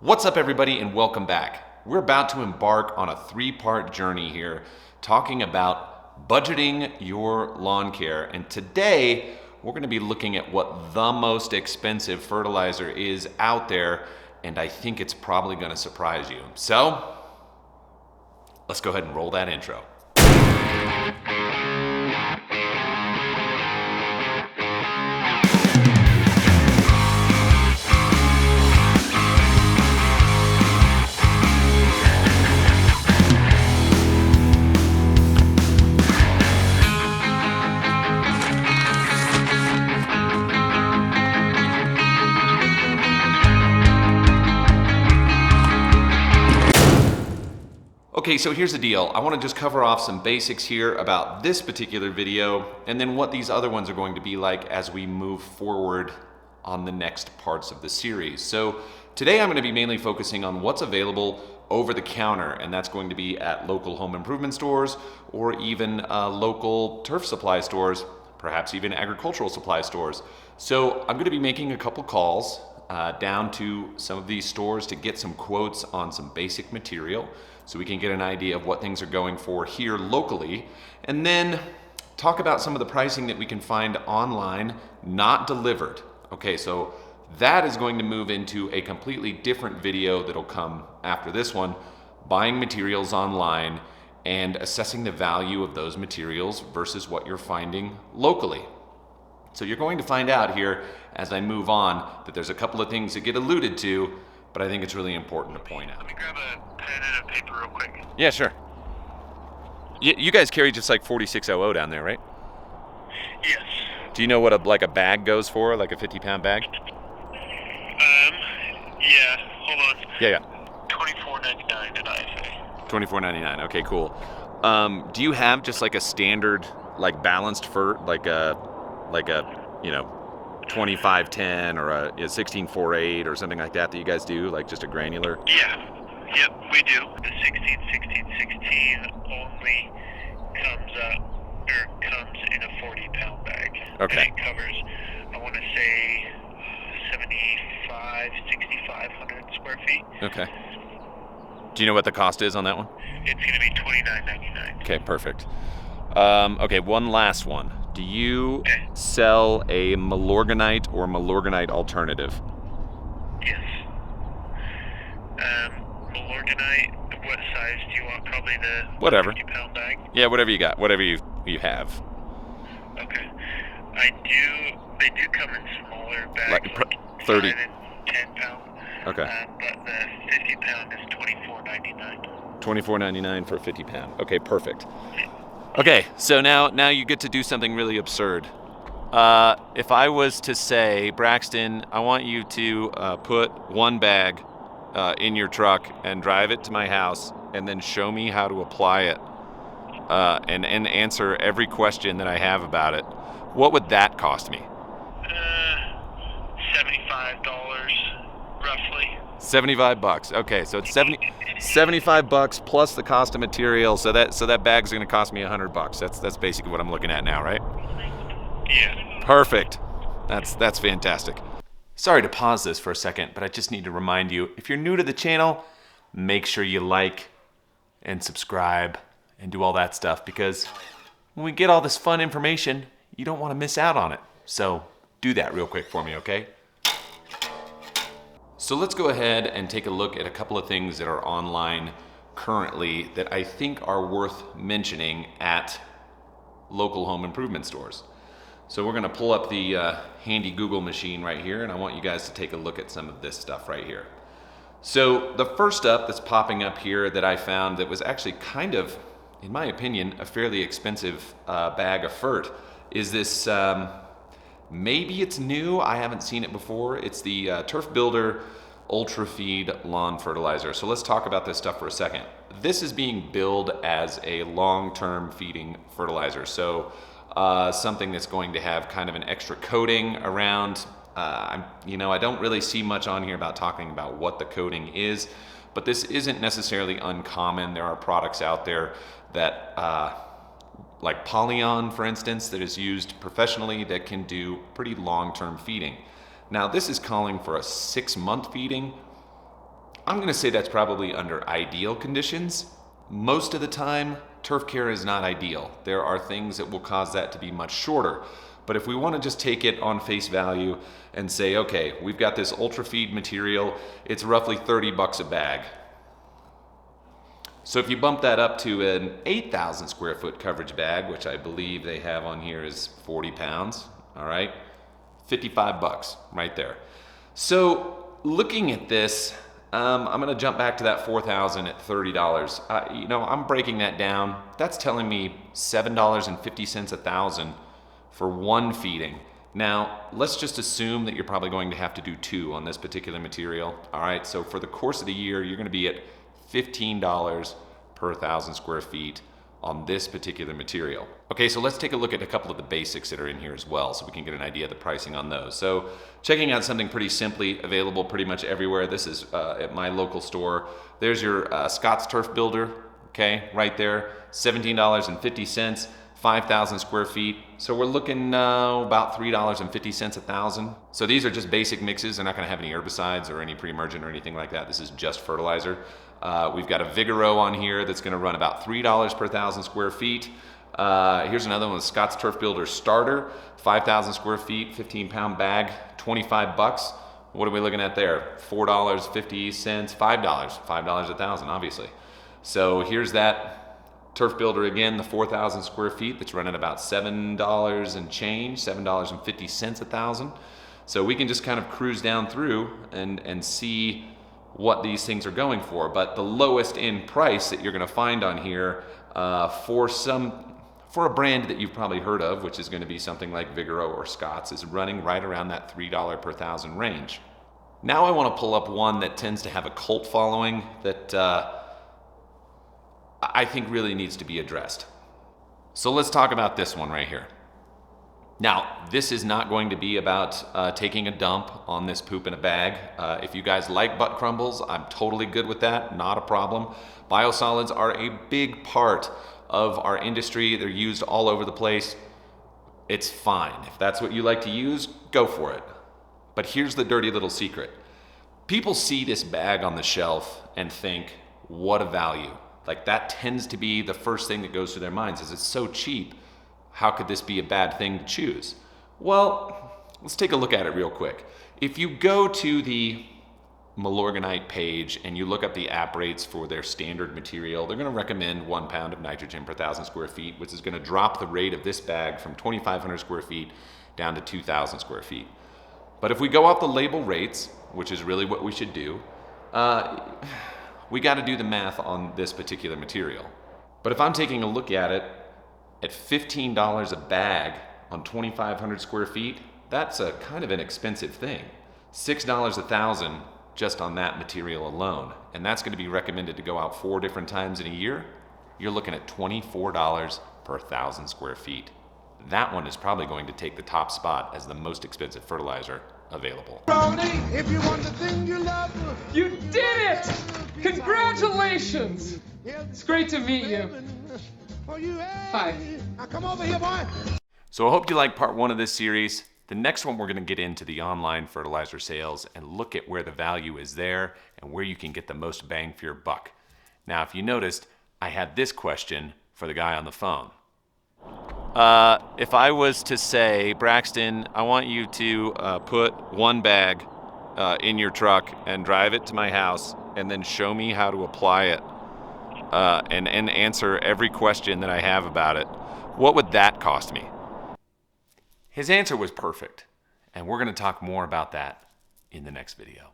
What's up, everybody, and welcome back. We're about to embark on a three-part journey here talking about budgeting your lawn care. And today, we're going to be looking at what the most expensive fertilizer is out there, and I think it's probably going to surprise you. So, let's go ahead and roll that intro. Okay, so here's the deal. I want to just cover off some basics here about this particular video and then what these other ones are going to be like as we move forward on the next parts of the series. So today I'm going to be mainly focusing on what's available over the counter, and that's going to be at local home improvement stores or even local turf supply stores, perhaps even agricultural supply stores. So I'm going to be making a couple calls down to some of these stores to get some quotes on some basic material so we can get an idea of what things are going for here locally, and then talk about some of the pricing that we can find online, not delivered. Okay, so that is going to move into a completely different video that'll come after this one, buying materials online and assessing the value of those materials versus what you're finding locally. So you're going to find out here as I move on that there's a couple of things that get alluded to, but I think it's really important to point out. Let me grab a pen and a paper real quick. Yeah, sure. You guys carry just like 4600 down there, right? Yes. Do you know what a bag goes for, like a 50-pound bag? Yeah, hold on. Yeah. $24.99 at IFA. $24.99. Okay, cool. Do you have just like a standard, like balanced fert, like a 2510 or a 1648 or something like that you guys do, like just a granular? Yeah. Yep, we do. The 16 only comes in a 40-pound bag. Okay. And it covers, I want to say, 6,500 square feet. Okay. Do you know what the cost is on that one? It's going to be $29.99. Okay, perfect. Okay, one last one. Do you sell a Milorganite or Milorganite alternative? Yes. Milorganite, what size do you want? Probably the Whatever. 50-pound bag? Yeah, whatever you got, whatever you have. Okay. They do come in smaller bags, Like 30. 5 and 10 pound. Okay. But the 50 pound is $24.99. $24.99 for a 50-pound. Okay, perfect. Okay, so now you get to do something really absurd. If I was to say, Braxton, I want you to put one bag in your truck and drive it to my house and then show me how to apply it and answer every question that I have about it, what would that cost me? $75 roughly. $75. Okay, so it's 75 bucks plus the cost of material. So that bag's going to cost me $100. That's basically what I'm looking at now, right? Yeah. Perfect. That's fantastic. Sorry to pause this for a second, but I just need to remind you, if you're new to the channel, make sure you like and subscribe and do all that stuff, because when we get all this fun information, you don't want to miss out on it. So do that real quick for me, okay? So let's go ahead and take a look at a couple of things that are online currently that I think are worth mentioning at local home improvement stores. So we're going to pull up the handy Google machine right here, and I want you guys to take a look at some of this stuff right here. So the first up that's popping up here that I found that was actually kind of, in my opinion, a fairly expensive bag of fert is this, maybe it's new, I haven't seen it before. It's the Turf Builder Ultra Feed Lawn Fertilizer. So let's talk about this stuff for a second. This is being billed as a long-term feeding fertilizer. So something that's going to have kind of an extra coating around. I don't really see much on here about talking about what the coating is, but this isn't necessarily uncommon. There are products out there that, like Polyon, for instance, that is used professionally that can do pretty long-term feeding. Now, this is calling for a 6-month feeding. I'm gonna say that's probably under ideal conditions. Most of the time, turf care is not ideal. There are things that will cause that to be much shorter. But if we want to just take it on face value and say, okay, we've got this ultra feed material, it's roughly 30 bucks a bag. So if you bump that up to an 8,000 square foot coverage bag, which I believe they have on here is 40 pounds, all right, 55 bucks right there. So looking at this, I'm gonna jump back to that 4,000 at $30. I'm breaking that down. That's telling me $7.50 a thousand for one feeding. Now, let's just assume that you're probably going to have to do 2 on this particular material. All right, so for the course of the year, you're gonna be at $15 per 1,000 square feet on this particular material. Okay, so let's take a look at a couple of the basics that are in here as well so we can get an idea of the pricing on those. So checking out something pretty simply available pretty much everywhere. This is at my local store. There's your Scott's Turf Builder, okay, right there, $17.50. 5,000 square feet. So we're looking about $3.50 a thousand. So these are just basic mixes. They're not gonna have any herbicides or any pre-emergent or anything like that. This is just fertilizer. We've got a Vigoro on here that's gonna run about $3 per 1,000 square feet. Here's another one, Scott's Turf Builder Starter, 5,000 square feet, 15-pound bag, 25 bucks. What are we looking at there? $4.50, $5 a thousand, obviously. So here's that Turf Builder again, the 4,000 square feet, that's running about $7 and change, $7.50 a thousand. So we can just kind of cruise down through and see what these things are going for. But the lowest end price that you're gonna find on here for a brand that you've probably heard of, which is gonna be something like Vigoro or Scott's, is running right around that $3 per thousand range. Now I wanna pull up one that tends to have a cult following that I think really needs to be addressed. So let's talk about this one right here. Now, this is not going to be about taking a dump on this poop in a bag. If you guys like butt crumbles, I'm totally good with that, not a problem. Biosolids are a big part of our industry. They're used all over the place. It's fine. If that's what you like to use, go for it. But here's the dirty little secret. People see this bag on the shelf and think, what a value. Like that tends to be the first thing that goes through their minds is it's so cheap. How could this be a bad thing to choose? Well, let's take a look at it real quick. If you go to the Milorganite page and you look up the app rates for their standard material, they're gonna recommend 1 pound of nitrogen per 1,000 square feet, which is gonna drop the rate of this bag from 2,500 square feet down to 2,000 square feet. But if we go off the label rates, which is really what we should do, we got to do the math on this particular material. But if I'm taking a look at it at $15 a bag on 2,500 square feet, that's a kind of an expensive thing. $6 a thousand just on that material alone. And that's going to be recommended to go out 4 different times in a year. You're looking at $24 per 1,000 square feet. That one is probably going to take the top spot as the most expensive fertilizer available. If you want the thing you love, you did it! Congratulations! It's great to meet you. Hi. Now come over here, boy. So I hope you like part 1 of this series. The next one we're going to get into the online fertilizer sales and look at where the value is there and where you can get the most bang for your buck. Now, if you noticed, I had this question for the guy on the phone. If I was to say, Braxton, I want you to put 1 bag in your truck and drive it to my house and then show me how to apply it and answer every question that I have about it, what would that cost me? His answer was perfect, and we're going to talk more about that in the next video.